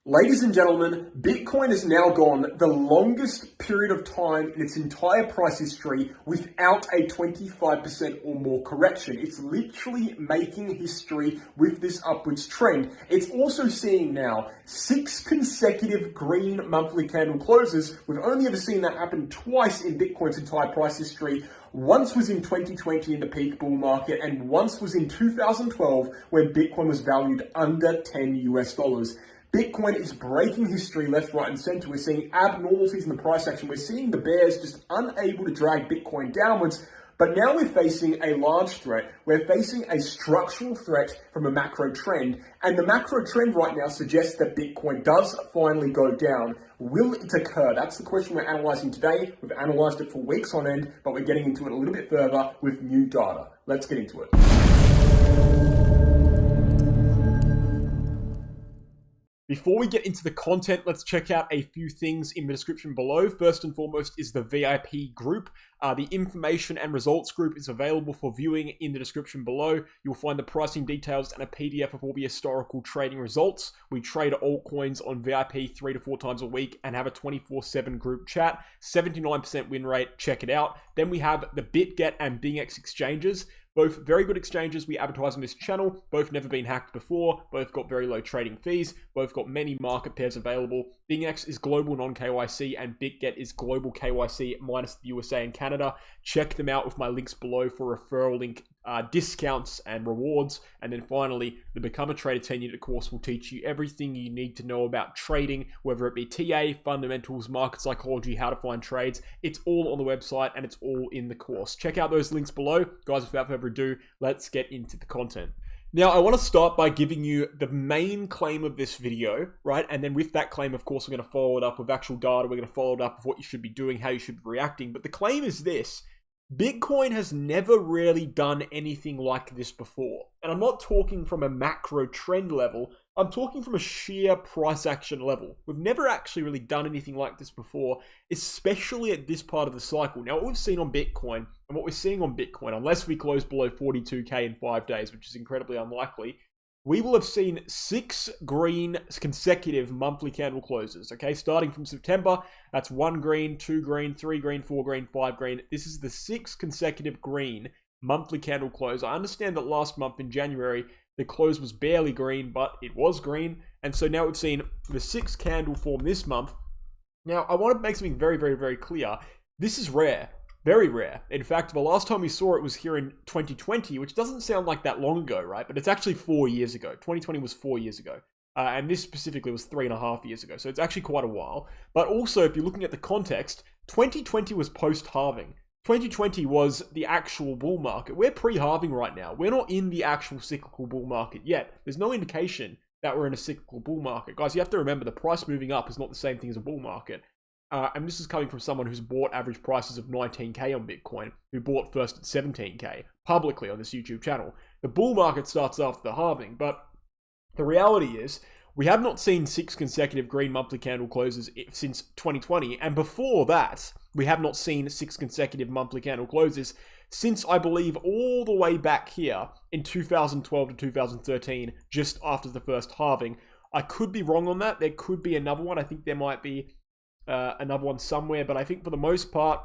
Ladies and gentlemen, Bitcoin has now gone the longest period of time in its entire price history without a 25% or more correction. It's literally making history with this upwards trend. It's also seeing now 6 consecutive green monthly candle closes. We've only ever seen that happen twice in Bitcoin's entire price history. Once was in 2020 in the peak bull market, and once was in 2012 when Bitcoin was valued under 10 US dollars. Bitcoin is breaking history left, right, and center. We're seeing abnormalities in the price action. We're seeing the bears just unable to drag Bitcoin downwards. But now we're facing a large threat. We're facing a structural threat from a macro trend. And the macro trend right now suggests that Bitcoin does finally go down. Will it occur? That's the question we're analyzing today. We've analyzed it for weeks on end, but we're getting into it a little bit further with new data. Let's get into it. Before we get into the content, let's check out a few things in the description below. First and foremost is the VIP group. The information and results group is available for viewing in the description below. You'll find the pricing details and a PDF of all the historical trading results. We trade altcoins on VIP 3 to 4 times a week and have a 24/7 group chat. 79% win rate. Check it out. Then we have the BitGet and BingX exchanges. Both very good exchanges we advertise on this channel, both never been hacked before, both got very low trading fees, both got many market pairs available. BingX is global non-KYC and BitGet is global KYC minus the USA and Canada. Check them out with my links below for referral link discounts and rewards. And then finally, the Become a Trader 10-unit course will teach you everything you need to know about trading, whether it be TA, fundamentals, market psychology, how to find trades. It's all on the website and it's all in the course. Check out those links below. Guys, without further ado, let's get into the content. Now, I want to start by giving you the main claim of this video, right? And then with that claim, of course, we're going to follow it up with actual data. We're going to follow it up with what you should be doing, how you should be reacting. But the claim is this: Bitcoin has never really done anything like this before. And I'm not talking from a macro trend level. I'm talking from a sheer price action level. We've never actually really done anything like this before, especially at this part of the cycle. Now, what we've seen on Bitcoin and what we're seeing on Bitcoin, unless we close below 42K in 5 days, which is incredibly unlikely, we will have seen 6 green consecutive monthly candle closes, okay? Starting from September, that's 1 green, 2 green, 3 green, 4 green, 5 green. This is the 6 consecutive green monthly candle close. I understand that last month in January, the close was barely green, but it was green. And so now we've seen the 6th candle form this month. Now, I want to make something very, very, very clear. This is rare. Very rare. In fact, the last time we saw it was here in 2020, which doesn't sound like that long ago, right? But it's actually 4 years ago. 2020 was 4 years ago. And this specifically was 3.5 years ago. So it's actually quite a while. But also, if you're looking at the context, 2020 was post-halving. 2020 was the actual bull market. We're pre-halving right now. We're not in the actual cyclical bull market yet. There's no indication that we're in a cyclical bull market. Guys, you have to remember the price moving up is not the same thing as a bull market. And this is coming from someone who's bought average prices of 19K on Bitcoin, who bought first at 17K publicly on this YouTube channel. The bull market starts after the halving, but the reality is we have not seen 6 consecutive green monthly candle closes since 2020. And before that, we have not seen 6 consecutive monthly candle closes since, I believe, all the way back here in 2012 to 2013, just after the first halving. I could be wrong on that. There could be another one. I think there might be another one somewhere, but I think for the most part,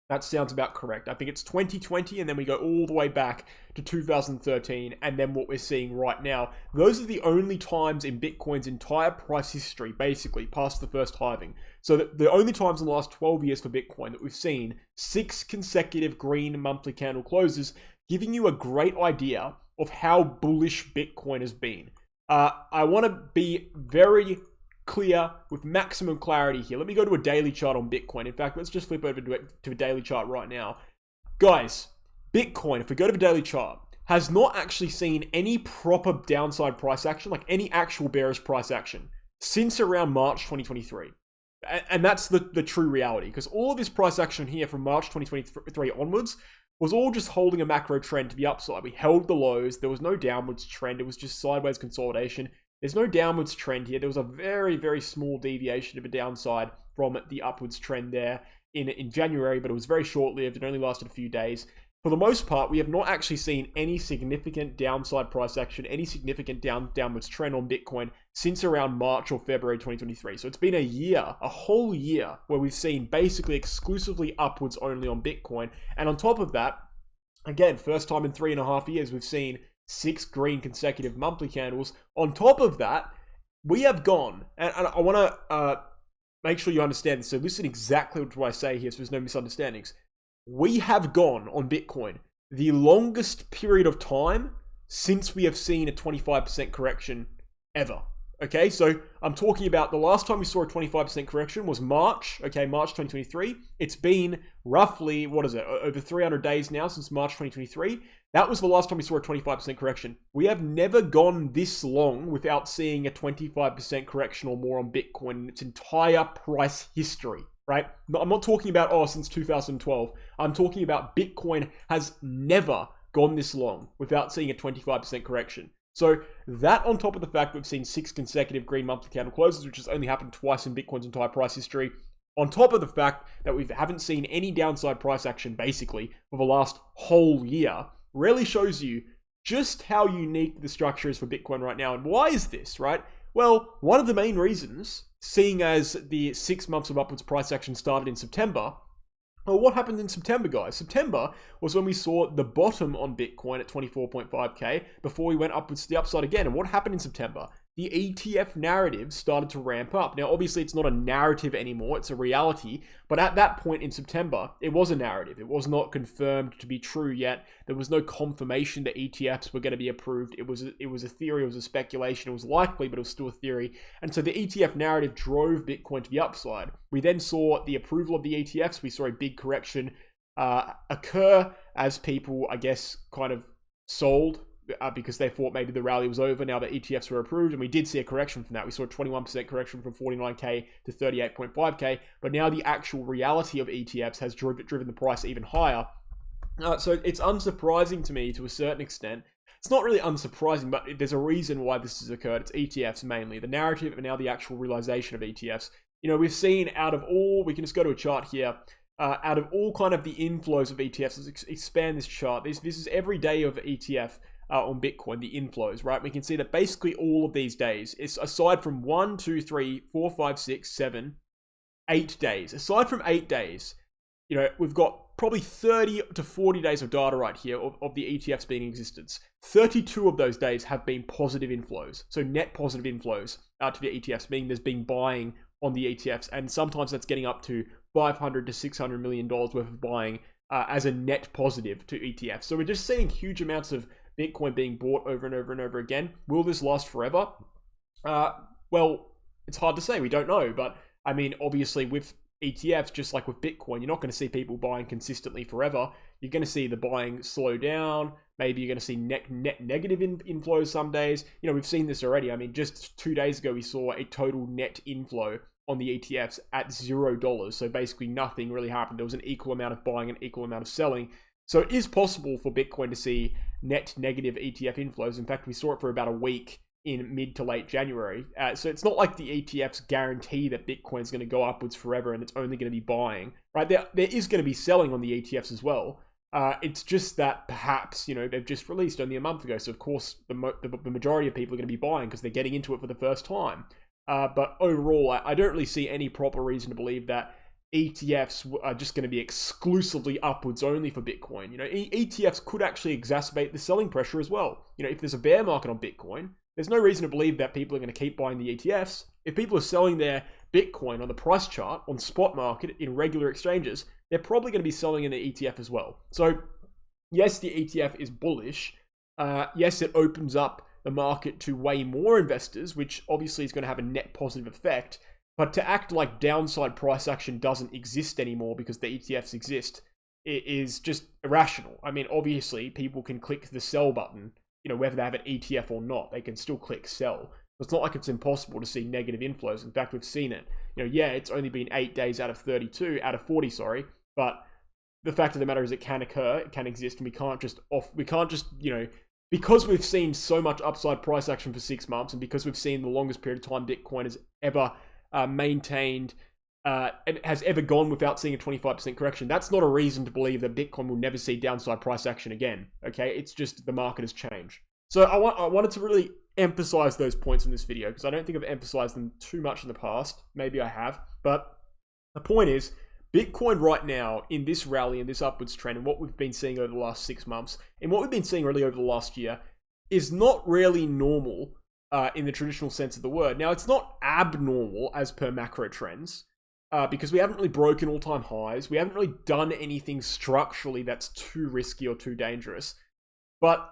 that sounds about correct. I think it's 2020, and then we go all the way back to 2013, and then what we're seeing right now. Those are the only times in Bitcoin's entire price history, basically, past the first halving. So the only times in the last 12 years for Bitcoin that we've seen 6 consecutive green monthly candle closes, giving you a great idea of how bullish Bitcoin has been. I want to be very clear with maximum clarity here. Let me go to a daily chart on Bitcoin. In fact, let's just flip over to a daily chart right now. Guys, Bitcoin, if we go to the daily chart, has not actually seen any proper downside price action, like any actual bearish price action, since around March 2023. And that's the true reality, because all of this price action here from March 2023 onwards was all just holding a macro trend to the upside. We held the lows. There was no downwards trend. It was just sideways consolidation. There's no downwards trend here. There was a very, very small deviation of a downside from the upwards trend there in January, but it was very short-lived. It only lasted a few days. for the most part, we have not actually seen any significant downside price action, any significant downwards trend on Bitcoin since around March or February 2023. So it's been a year, a whole year, where we've seen basically exclusively upwards only on Bitcoin. And on top of that, again, first time in 3.5 years, we've seen 6 green consecutive monthly candles. On top of that, we have gone, and I want to make sure you understand this. So listen exactly to what I say here so there's no misunderstandings. We have gone on Bitcoin the longest period of time since we have seen a 25% correction ever. Okay, so I'm talking about the last time we saw a 25% correction was March, okay, March 2023. It's been roughly, over 300 days now since March 2023. That was the last time we saw a 25% correction. We have never gone this long without seeing a 25% correction or more on Bitcoin in its entire price history. Right? I'm not talking about, since 2012. I'm talking about Bitcoin has never gone this long without seeing a 25% correction. So that on top of the fact we've seen 6 consecutive green monthly candle closes, which has only happened twice in Bitcoin's entire price history, on top of the fact that we haven't seen any downside price action basically for the last whole year, really shows you just how unique the structure is for Bitcoin right now. And why is this, right? Well, one of the main reasons, seeing as the 6 months of upwards price action started in September, well, what happened in September, guys? September was when we saw the bottom on Bitcoin at 24.5k before we went upwards to the upside again. And what happened in September? The ETF narrative started to ramp up. Now, obviously, it's not a narrative anymore. It's a reality. But at that point in September, it was a narrative. It was not confirmed to be true yet. There was no confirmation that ETFs were going to be approved. It was a theory. It was a speculation. It was likely, but it was still a theory. And so the ETF narrative drove Bitcoin to the upside. We then saw the approval of the ETFs. We saw a big correction occur as people, I guess, kind of sold because they thought maybe the rally was over now that ETFs were approved, and we did see a correction from that. We saw a 21% correction from 49k to 38.5k, but now the actual reality of ETFs has driven the price even higher. So it's unsurprising to me to a certain extent. It's not really unsurprising, but there's a reason why this has occurred. It's ETFs mainly. The narrative and now the actual realization of ETFs. You know, we've seen out of all, we can just go to a chart here, out of all kind of the inflows of ETFs, let's expand this chart. This is every day of ETF on Bitcoin, the inflows, right? We can see that basically all of these days, is aside from 1, 2, 3, 4, 5, 6, 7, 8 days, aside from 8 days, you know, we've got probably 30 to 40 days of data right here of the ETFs being in existence. 32 of those days have been positive inflows. So net positive inflows to the ETFs, meaning there's been buying on the ETFs. And sometimes that's getting up to $500 to $600 million worth of buying as a net positive to ETFs. So we're just seeing huge amounts of Bitcoin being bought over and over and over again. Will this last forever? Well, it's hard to say. We don't know. But I mean, obviously with ETFs, just like with Bitcoin, you're not going to see people buying consistently forever. You're going to see the buying slow down. Maybe you're going to see net negative inflows some days. You know, we've seen this already. I mean, just 2 days ago, we saw a total net inflow on the ETFs at $0. So basically nothing really happened. There was an equal amount of buying and equal amount of selling. So it is possible for Bitcoin to see net negative ETF inflows. In fact, we saw it for about a week in mid to late January. So it's not like the ETFs guarantee that Bitcoin is going to go upwards forever and it's only going to be buying, right? There is going to be selling on the ETFs as well. It's just that perhaps, you know, they've just released only a month ago. So of course, the majority of people are going to be buying because they're getting into it for the first time. But overall, I don't really see any proper reason to believe that ETFs are just going to be exclusively upwards only for Bitcoin. You know, ETFs could actually exacerbate the selling pressure as well. You know, if there's a bear market on Bitcoin, there's no reason to believe that people are going to keep buying the ETFs. If people are selling their Bitcoin on the price chart, on spot market, in regular exchanges, they're probably going to be selling in the ETF as well. So yes, the ETF is bullish. Yes, it opens up the market to way more investors, which obviously is going to have a net positive effect. But to act like downside price action doesn't exist anymore because the ETFs exist, it is just irrational. I mean, obviously, people can click the sell button, you know, whether they have an ETF or not. They can still click sell. It's not like it's impossible to see negative inflows. In fact, we've seen it. You know, yeah, it's only been 8 days out of 40, sorry. But the fact of the matter is it can occur, it can exist, and we can't just, you know, because we've seen so much upside price action for 6 months, and because we've seen the longest period of time Bitcoin has ever maintained it has ever gone without seeing a 25% correction, that's not a reason to believe that Bitcoin will never see downside price action again. Okay, it's just the market has changed. So I wanted to really emphasize those points in this video because I don't think I've emphasized them too much in the past. Maybe I have, but the point is, Bitcoin right now in this rally and this upwards trend and what we've been seeing over the last 6 months and what we've been seeing really over the last year is not really normal in the traditional sense of the word. Now, it's not abnormal as per macro trends because we haven't really broken all-time highs. We haven't really done anything structurally that's too risky or too dangerous. But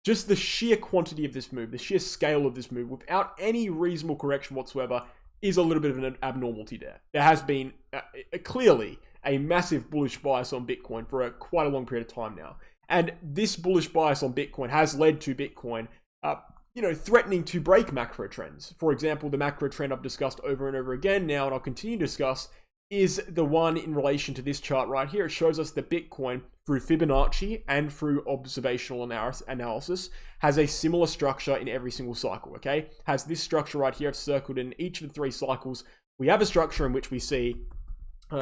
just the sheer quantity of this move, the sheer scale of this move, without any reasonable correction whatsoever, is a little bit of an abnormality there. There has been clearly a massive bullish bias on Bitcoin for quite a long period of time now. And this bullish bias on Bitcoin has led to Bitcoin, threatening to break macro trends. For example, the macro trend I've discussed over and over again now, and I'll continue to discuss, is the one in relation to this chart right here. It shows us that Bitcoin, through Fibonacci and through observational analysis, has a similar structure in every single cycle, okay? Has this structure right here. I've circled in each of the 3 cycles. We have a structure in which we see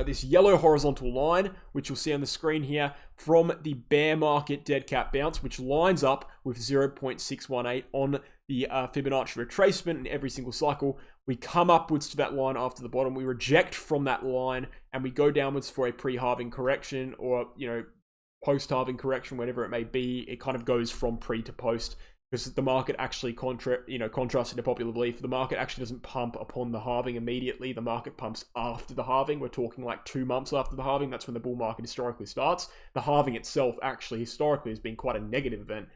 this yellow horizontal line, which you'll see on the screen here, from the bear market dead cat bounce, which lines up with 0.618 on the Fibonacci retracement in every single cycle. We come upwards to that line after the bottom. We reject from that line and we go downwards for a pre-halving correction or, post-halving correction, whatever it may be. It kind of goes from pre to post because the market actually, contrasted to popular belief, the market actually doesn't pump upon the halving immediately. The market pumps after the halving. We're talking like 2 months after the halving. That's when the bull market historically starts. The halving itself actually historically has been quite a negative event.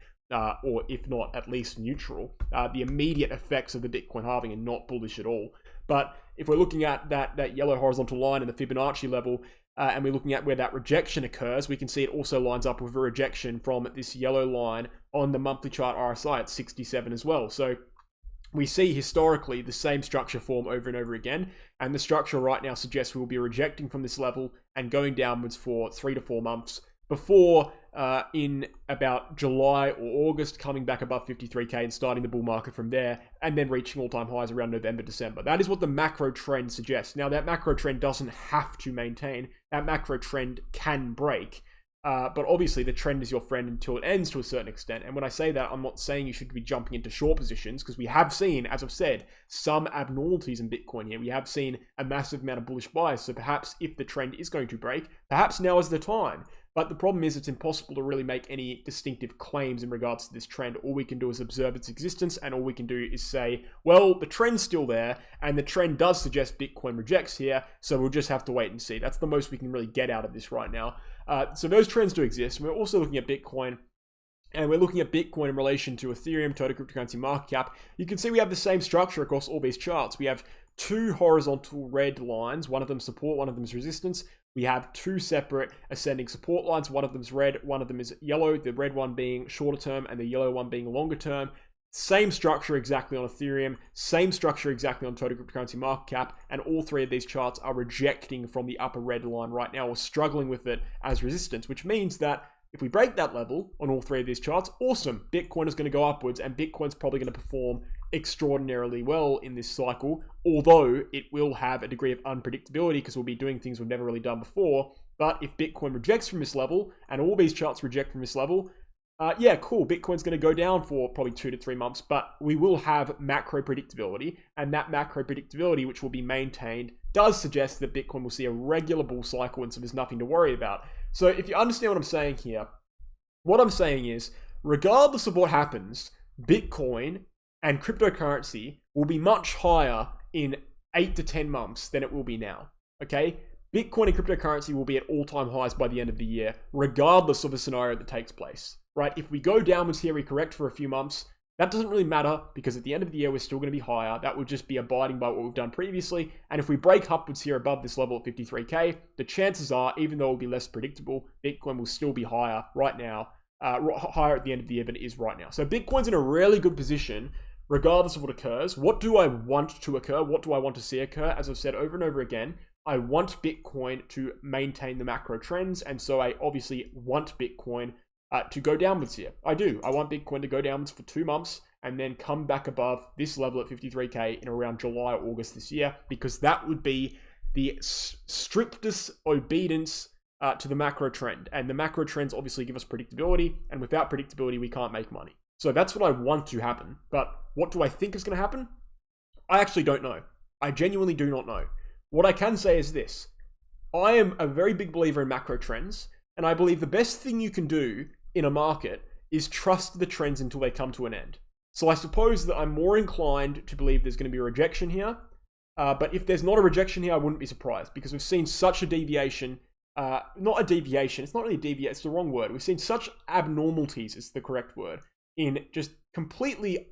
Or if not, at least neutral. The immediate effects of the Bitcoin halving are not bullish at all. But if we're looking at that yellow horizontal line in the Fibonacci level, and we're looking at where that rejection occurs, we can see it also lines up with a rejection from this yellow line on the monthly chart RSI at 67 as well. So we see historically the same structure form over and over again, and the structure right now suggests we will be rejecting from this level and going downwards for 3 to 4 months before in about July or August coming back above 53k and starting the bull market from there and then reaching all-time highs around November, December. That is what the macro trend suggests. Now, that macro trend doesn't have to maintain. That macro trend can break. But obviously the trend is your friend until it ends to a certain extent. And when I say that, I'm not saying you should be jumping into short positions because we have seen, as I've said, some abnormalities in Bitcoin here. We have seen a massive amount of bullish bias. So perhaps if the trend is going to break, perhaps now is the time. But the problem is it's impossible to really make any distinctive claims in regards to this trend. All we can do is observe its existence, and all we can do is say, well, the trend's still there, and the trend does suggest Bitcoin rejects here, so we'll just have to wait and see. That's the most we can really get out of this right now. So those trends do exist. We're also looking at Bitcoin, and we're looking at Bitcoin in relation to Ethereum, total cryptocurrency market cap. You can see we have the same structure across all these charts. We have 2 horizontal red lines, one of them support, one of them is resistance. We have 2 separate ascending support lines. One of them is red, one of them is yellow, the red one being shorter term and the yellow one being longer term. Same structure exactly on Ethereum, same structure exactly on total cryptocurrency market cap, and all 3 of these charts are rejecting from the upper red line right now or struggling with it as resistance, which means that if we break that level on all 3 of these charts, awesome. Bitcoin is going to go upwards and Bitcoin's probably going to perform extraordinarily well in this cycle, although it will have a degree of unpredictability because we'll be doing things we've never really done before. But if Bitcoin rejects from this level and all these charts reject from this level, yeah, cool. Bitcoin's going to go down for probably 2 to 3 months, but we will have macro predictability, and that macro predictability, which will be maintained, does suggest that Bitcoin will see a regular bull cycle, and so there's nothing to worry about. So if you understand what I'm saying here, what I'm saying is, regardless of what happens, Bitcoin and cryptocurrency will be much higher in 8 to 10 months than it will be now, okay? Bitcoin and cryptocurrency will be at all-time highs by the end of the year, regardless of the scenario that takes place, right? If we go downwards here, we correct for a few months, that doesn't really matter because at the end of the year, we're still going to be higher. That would just be abiding by what we've done previously. And if we break upwards here above this level at 53K, the chances are, even though it will be less predictable, Bitcoin will still be higher right now, higher at the end of the year than it is right now. So Bitcoin's in a really good position regardless of what occurs. What do I want to occur? What do I want to see occur? As I've said over and over again, I want Bitcoin to maintain the macro trends. And so I obviously want Bitcoin to go downwards here. I do. I want Bitcoin to go downwards for 2 months and then come back above this level at 53K in around July or August this year, because that would be the strictest obedience to the macro trend. And the macro trends obviously give us predictability, and without predictability, we can't make money. So that's what I want to happen. But what do I think is going to happen? I actually don't know. I genuinely do not know. What I can say is this. I am a very big believer in macro trends, and I believe the best thing you can do in a market is trust the trends until they come to an end. So I suppose that I'm more inclined to believe there's going to be a rejection here. But if there's not a rejection here, I wouldn't be surprised, because we've seen such a deviation. Not a deviation. It's not really deviation. It's the wrong word. We've seen such abnormalities, is the correct word, in just completely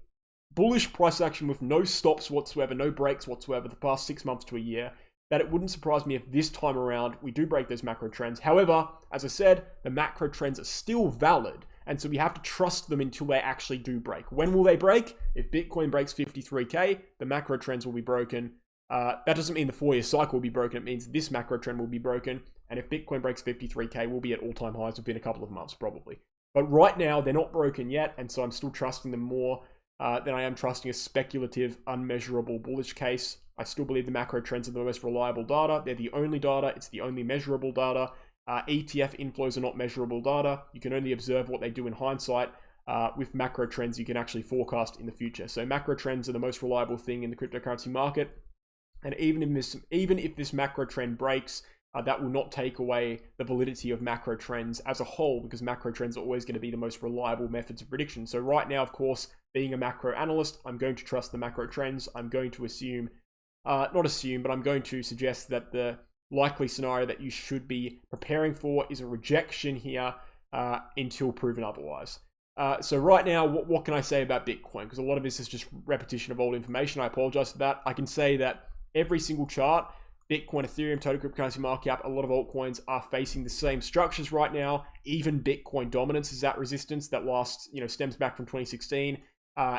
bullish price action with no stops whatsoever, no breaks whatsoever the past 6 months to a year, that it wouldn't surprise me if this time around we do break those macro trends. However, as I said, the macro trends are still valid, and so we have to trust them until they actually do break. When will they break? If Bitcoin breaks 53K, the macro trends will be broken. That doesn't mean the 4-year cycle will be broken. It means this macro trend will be broken. And if Bitcoin breaks 53K, we'll be at all-time highs within a couple of months, probably. But right now, they're not broken yet, and so I'm still trusting them more than I am trusting a speculative, unmeasurable bullish case. I still believe the macro trends are the most reliable data. They're the only data. It's the only measurable data. ETF inflows are not measurable data. You can only observe what they do in hindsight. With macro trends, you can actually forecast in the future. So macro trends are the most reliable thing in the cryptocurrency market. And even if this macro trend breaks, that will not take away the validity of macro trends as a whole, because macro trends are always going to be the most reliable methods of prediction. So right now, of course, being a macro analyst, I'm going to trust the macro trends. I'm going to assume, not assume, but I'm going to suggest that the likely scenario that you should be preparing for is a rejection here until proven otherwise. So right now, what can I say about Bitcoin? Because a lot of this is just repetition of old information. I apologize for that. I can say that every single chart, Bitcoin, Ethereum, total cryptocurrency market cap, a lot of altcoins are facing the same structures right now. Even Bitcoin dominance is at resistance that stems back from 2016.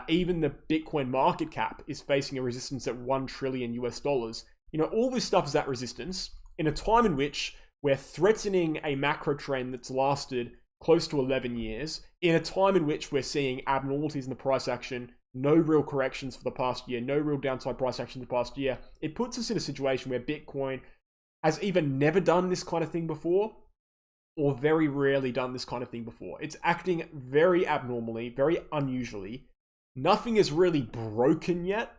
Even the Bitcoin market cap is facing a resistance at $1 trillion US. All this stuff is at resistance in a time in which we're threatening a macro trend that's lasted close to 11 years, in a time in which we're seeing abnormalities in the price action, no real corrections for the past year, no real downside price action the past year. It puts us in a situation where Bitcoin has either never done this kind of thing before, or very rarely done this kind of thing before. It's acting very abnormally, very unusually. Nothing is really broken yet,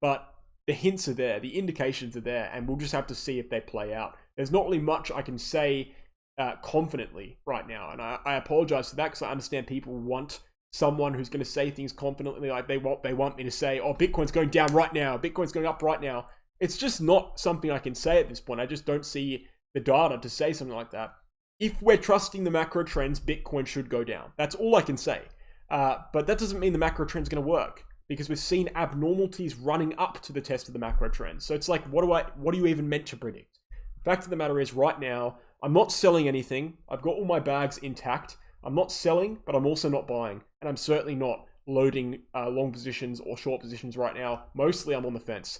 but the hints are there, the indications are there, and we'll just have to see if they play out. There's not really much I can say confidently right now, and I apologize for that, because I understand people want someone who's going to say things confidently, like they want me to say, oh, Bitcoin's going down right now, Bitcoin's going up right now. It's just not something I can say at this point. I just don't see the data to say something like that. If we're trusting the macro trends, Bitcoin should go down. That's all I can say. But that doesn't mean the macro trend's going to work, because we've seen abnormalities running up to the test of the macro trend. So it's like, what are you even meant to predict? The fact of the matter is, right now, I'm not selling anything. I've got all my bags intact. I'm not selling, but I'm also not buying. And I'm certainly not loading long positions or short positions right now. Mostly I'm on the fence.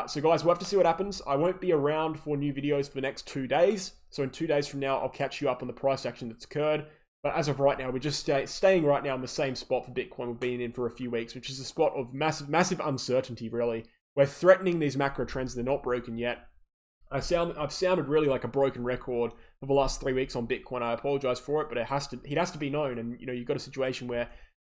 So guys, we'll have to see what happens. I won't be around for new videos for the next 2 days. So in 2 days from now, I'll catch you up on the price action that's occurred. But as of right now, we're just staying right now in the same spot for Bitcoin we've been in for a few weeks, which is a spot of massive uncertainty, really. We're threatening these macro trends. They're not broken yet. I've sounded really like a broken record for the last 3 weeks on Bitcoin. I apologize for it, but it has to be known. And you've got a situation where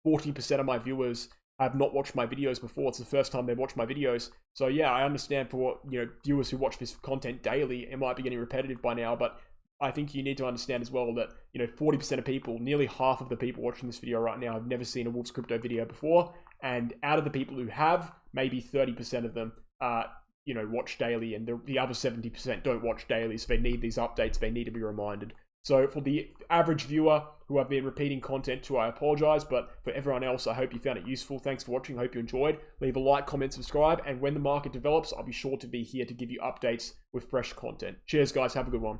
40% of my viewers have not watched my videos before. It's the first time they've watched my videos. So yeah, I understand for viewers who watch this content daily, it might be getting repetitive by now, but I think you need to understand as well that 40% of people, nearly half of the people watching this video right now, have never seen a Wolf's Crypto video before, and out of the people who have, maybe 30% of them watch daily, and the other 70% don't watch daily, so they need these updates, they need to be reminded. So for the average viewer who I've been repeating content to, I apologize, but for everyone else, I hope you found it useful. Thanks for watching, hope you enjoyed. Leave a like, comment, subscribe, and when the market develops, I'll be sure to be here to give you updates with fresh content. Cheers guys, have a good one.